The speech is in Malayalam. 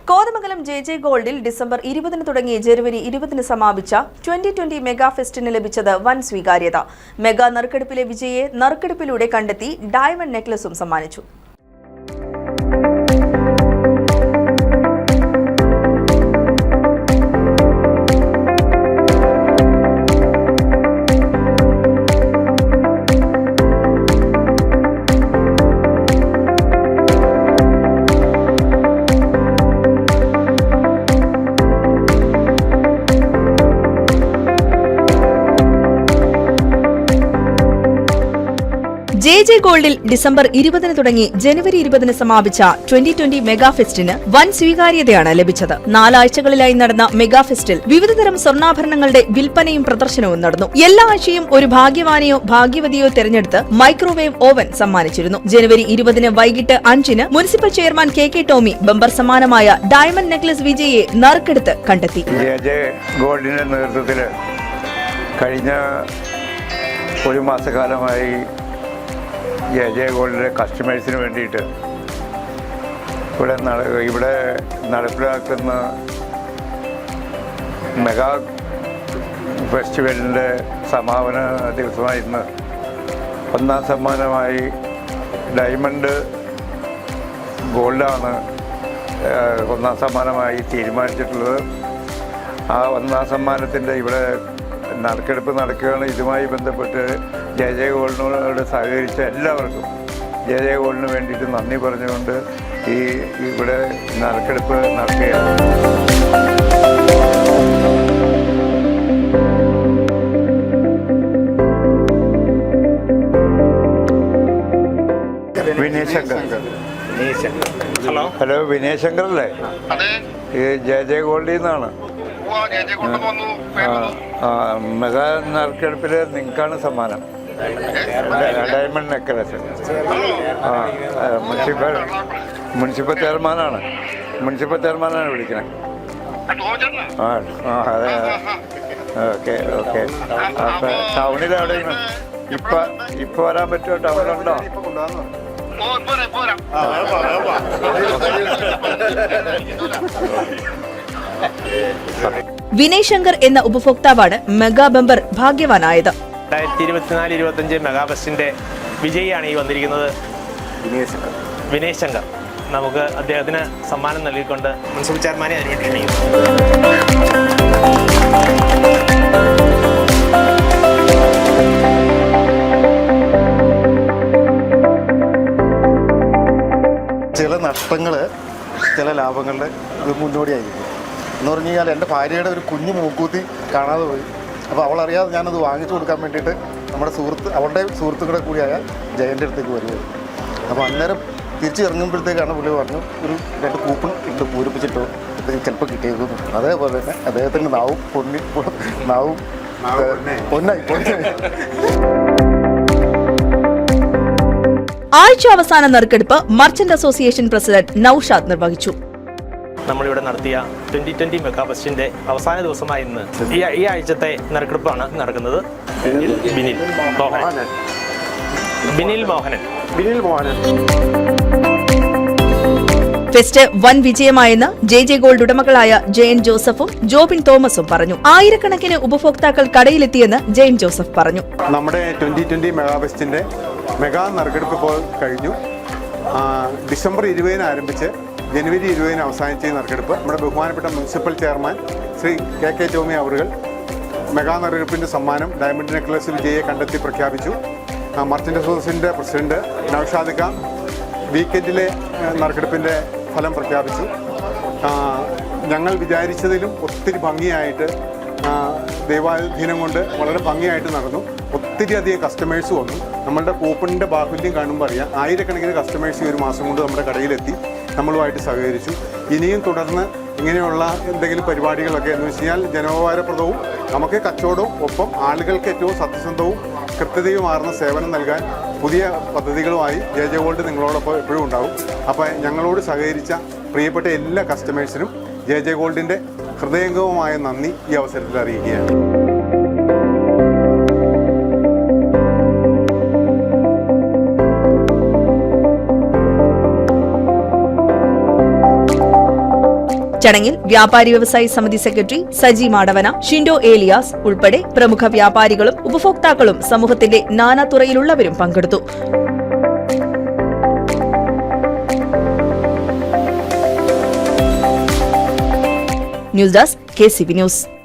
കോതമംഗലം ജെ ഗോൾഡിൽ ഡിസംബർ 20 തുടങ്ങി ജനുവരി 20 സമാപിച്ച 2020 മെഗാ ഫെസ്റ്റിന് ലഭിച്ചത് വൻ സ്വീകാര്യത. മെഗാ നറുക്കെടുപ്പിലെ വിജയിയെ നറുക്കെടുപ്പിലൂടെ കണ്ടെത്തി ഡയമണ്ട് നെക്ലസും സമ്മാനിച്ചു. ജെ ഗോൾഡിൽ ഡിസംബർ 20 തുടങ്ങി ജനുവരി 20 സമാപിച്ച 2020 മെഗാ ഫെസ്റ്റിന് വൻ സ്വീകാര്യതയാണ് ലഭിച്ചത്. 4 ആഴ്ചകളിലായി നടന്ന മെഗാ ഫെസ്റ്റിൽ വിവിധതരം സ്വർണ്ണാഭരണങ്ങളുടെ വിൽപ്പനയും പ്രദർശനവും നടന്നു. എല്ലാ ആഴ്ചയും ഒരു ഭാഗ്യവാനെയോ ഭാഗ്യവതിയോ തെരഞ്ഞെടുത്ത് മൈക്രോവേവ് ഓവൻ സമ്മാനിച്ചിരുന്നു. ജനുവരി 20 വൈകിട്ട് 5 municipal chairman K Tomy bumper സമ്മാനമായ ഡയമണ്ട് നെക്ലസ് വിജയിയെ നറുക്കെടുത്ത് കണ്ടെത്തി. ജെ ഗോൾഡിന്റെ നേതൃത്വത്തിൽ കഴിഞ്ഞ ഒരു മാസക്കാലമായി ജെ ഗോൾഡിലെ കസ്റ്റമേഴ്സിന് വേണ്ടിയിട്ട് ഇവിടെ നടപ്പിലാക്കുന്ന മെഗാ ഫെസ്റ്റിവലിൻ്റെ സമാപന ദിവസമായിരുന്നു. 1ാം സമ്മാനമായി ഡയമണ്ട് ഗോൾഡാണ് 1ാം സമ്മാനമായി തീരുമാനിച്ചിട്ടുള്ളത്. ആ 1ാം സമ്മാനത്തിൻ്റെ ഇവിടെ നറുക്കെടുപ്പ് നടക്കുകയാണ്. ഇതുമായി ബന്ധപ്പെട്ട് ജെ ഗോൾഡിനോട് സഹകരിച്ച എല്ലാവർക്കും ജെ ഗോൾഡിന് വേണ്ടിയിട്ട് നന്ദി പറഞ്ഞുകൊണ്ട് ഇവിടെ നറുക്കെടുപ്പ് നടക്കുകയാണ്. വിനയ് ശങ്കർ. ഹലോ, വിനയ് ശങ്കർ അല്ലേ? ജെ ഗോൾഡിൽ നിന്നാണ്. മെഗാ നറുക്കെടുപ്പിൽ നിങ്ങൾക്കാണ് സമ്മാനം, ഡയമണ്ട് നെക്ലസ്. മുനിസിപ്പൽ ചെയർമാനാണ് വിളിക്കണേ. അതെ, ഓക്കെ. അപ്പം ടൗണിലെവിടെയാണ് ഇപ്പം വരാൻ പറ്റുമോ? ടൗണിലുണ്ടോ? വിനയ് ശങ്കർ എന്ന ഉപഭോക്താവാണ് മെഗാ ബമ്പർ ഭാഗ്യവാനായത്. 2024-25 മെഗാ ഫെസ്റ്റിന്റെ വിജയിയാണ് ഈ വന്നിരിക്കുന്നത്, വിനയ് ശങ്കർ. നമുക്ക് അദ്ദേഹത്തിന് സമ്മാനം നൽകിക്കൊണ്ട് മുനിസിപ്പൽ ചെയർമാനെ അനുവദിക്കുന്നു. ചില നഷ്ടങ്ങൾ ചില ലാഭങ്ങളുടെ ഇത് മുന്നോടിയായിരിക്കും എന്ന് പറഞ്ഞു കഴിഞ്ഞാൽ എൻ്റെ ഭാര്യയുടെ ഒരു കുഞ്ഞു മൂക്കൂത്തി കാണാതെ പോയി. അപ്പോൾ അവളറിയാതെ ഞാനത് വാങ്ങിച്ചു കൊടുക്കാൻ വേണ്ടിയിട്ട് അവളുടെ സുഹൃത്തുക്കളുടെ കൂടിയായ ജയൻ്റെ അടുത്തേക്ക് വരികയായിരുന്നു. അപ്പോൾ അന്നേരം തിരിച്ചിറങ്ങുമ്പോഴത്തേക്കാണ് പുള്ളി പറഞ്ഞു, ഒരു 2 കൂപ്പൺ ഇട്ട് പൂരിപ്പിച്ചിട്ടോ ചിലപ്പോൾ കിട്ടിയേക്കുന്നു. അതേപോലെ തന്നെ അദ്ദേഹത്തിൻ്റെ നാവും പൊന്നായി. ആഴ്ച അവസാന നറുക്കെടുപ്പ് മർച്ചന്റ് അസോസിയേഷൻ പ്രസിഡന്റ് നൌഷാദ് നിർവഹിച്ചു. നമ്മളിവിടെ നടത്തിയ 2020 മെഗാ ഫെസ്റ്റിന്റെ അവസാന ദിവസമായി ഇന്ന് ഈ ആഴ്ചത്തെ നറുക്കെടുപ്പാണ് നടക്കുന്നത്. ബിനിൽ മോഹനൻ. ഫെസ്റ്റ് വൻ വിജയമായെന്ന് ജെ ഗോൾഡ് ഉടമകളായ ജയൻ ജോസഫും ജോബിൻ തോമസും പറഞ്ഞു. ആയിരക്കണക്കിന് ഉപഭോക്താക്കൾ കടയിലെത്തിയെന്ന് ജയൻ ജോസഫ് പറഞ്ഞു. നമ്മുടെ 2020 മെഗാ ഫെസ്റ്റിന്റെ മെഗാ നറുക്കെടുപ്പ് ഇപ്പോൾ കഴിഞ്ഞു. ഡിസംബർ 20 ആരംഭിച്ച് ജനുവരി 20 അവസാനിച്ച നറുക്കെടുപ്പ് നമ്മുടെ ബഹുമാനപ്പെട്ട municipal chairman Shri K Tomy അവറുകൾ മെഗാ നറുക്കെടുപ്പിൻ്റെ സമ്മാനം ഡയമണ്ട് നെക്ലസ് വിജയിയെ കണ്ടെത്തി പ്രഖ്യാപിച്ചു. മർച്ചന്റ് അസോസിയേഷൻ്റെ പ്രസിഡന്റ് നൌഷാദ് ഖാൻ വീക്കെൻഡിലെ നറുക്കെടുപ്പിൻ്റെ ഫലം പ്രഖ്യാപിച്ചു. ഞങ്ങൾ വിചാരിച്ചതിലും ഒത്തിരി ഭംഗിയായിട്ട് ദൈവാധീനം കൊണ്ട് വളരെ ഭംഗിയായിട്ട് നടന്നു. ഒത്തിരി അധികം കസ്റ്റമേഴ്സ് വന്നു. നമ്മളുടെ കൂപ്പണിൻ്റെ ബാഹുല്യം കാണുമ്പോൾ അറിയാം, ആയിരക്കണക്കിന് കസ്റ്റമേഴ്സ് ഈ ഒരു മാസം കൊണ്ട് നമ്മുടെ കടയിലെത്തി നമ്മളുമായിട്ട് സഹകരിച്ചു. ഇനിയും തുടർന്ന് ഇങ്ങനെയുള്ള എന്തെങ്കിലും പരിപാടികളൊക്കെ എന്ന് വെച്ച് കഴിഞ്ഞാൽ ജനോപകാരപ്രദവും നമുക്ക് കച്ചവടവും ഒപ്പം ആളുകൾക്ക് ഏറ്റവും സത്യസന്ധവും കൃത്യതയുമാർന്ന സേവനം നൽകാൻ പുതിയ പദ്ധതികളുമായി ജെ ഗോൾഡ് നിങ്ങളോടൊപ്പം എപ്പോഴും ഉണ്ടാവും. അപ്പോൾ ഞങ്ങളോട് സഹകരിച്ച പ്രിയപ്പെട്ട എല്ലാ കസ്റ്റമേഴ്സിനും ജെ ഗോൾഡിൻ്റെ ഹൃദയംഗമമായ നന്ദി ഈ അവസരത്തിൽ അറിയിക്കുകയാണ്. ചടങ്ങിൽ വ്യാപാരി വ്യവസായി സമിതി സെക്രട്ടറി സജി മാടവന, ഷിൻഡോ ഏലിയാസ് ഉൾപ്പെടെ പ്രമുഖ വ്യാപാരികളും ഉപഭോക്താക്കളും സമൂഹത്തിന്റെ നാനാതുറയിലുള്ളവരും പങ്കെടുത്തു. News desk KCB news.